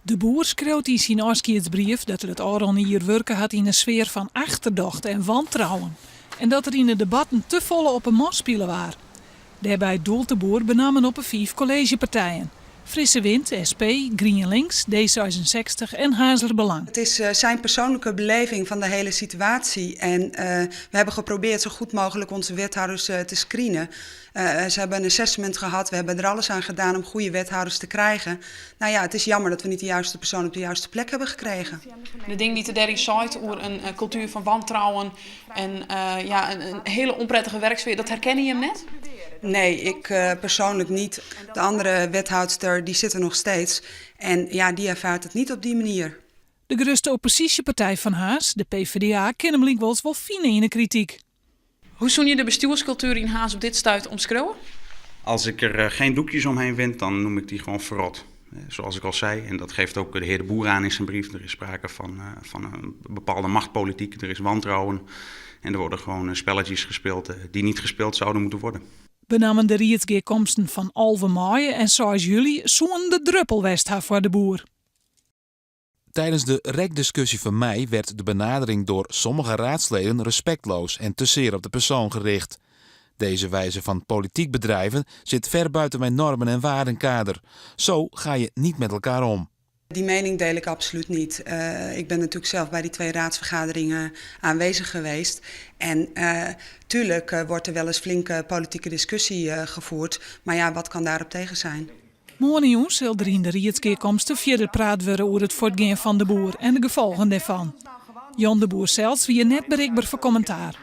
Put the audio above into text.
De boer schreeuwt in zijn afscheidsbrief dat er het al hier werken had in een sfeer van achterdocht en wantrouwen. En dat er in de debatten te volle op een mos spelen waren. Daarbij doelt de boer benamen op 5 collegepartijen. Frisse Wind, SP, GroenLinks, D66 en Hazeler Belang. Het is zijn persoonlijke beleving van de hele situatie. En we hebben geprobeerd zo goed mogelijk onze wethouders te screenen. Ze hebben een assessment gehad. We hebben er alles aan gedaan om goede wethouders te krijgen. Nou ja, het is jammer dat we niet de juiste persoon op de juiste plek hebben gekregen. De dingen die te daarin zaait over een cultuur van wantrouwen en een hele onprettige werksfeer, dat herken je hem net? Nee, ik persoonlijk niet. De andere wethoudster die zit er nog steeds. En ja, die ervaart het niet op die manier. De grootste oppositiepartij van Haas, de PvdA, kan hem wel fine in de kritiek. Hoe zou je de bestuurscultuur in Haas op dit stuit omschreeuwen? Als ik er geen doekjes omheen vind, dan noem ik die gewoon verrot. Zoals ik al zei, en dat geeft ook de heer De Boer aan in zijn brief. Er is sprake van een bepaalde machtpolitiek, er is wantrouwen. En er worden gewoon spelletjes gespeeld die niet gespeeld zouden moeten worden. Benamen de rietsgeerkomsten van 11 mei en 6 juli zo'n de druppel west voor de boer. Tijdens de rekdiscussie van mei werd de benadering door sommige raadsleden respectloos en te zeer op de persoon gericht. Deze wijze van politiek bedrijven zit ver buiten mijn normen en waardenkader. Zo ga je niet met elkaar om. Die mening deel ik absoluut niet. Ik ben natuurlijk zelf bij die 2 raadsvergaderingen aanwezig geweest. En tuurlijk wordt er wel eens flinke politieke discussie gevoerd. Maar ja, wat kan daarop tegen zijn? Morgen jongens zal er in de rietsgeerkomsten verder praat worden over het voortgaan van de boer en de gevolgen daarvan. Jan de Boer zelfs wie net bereikbaar voor commentaar.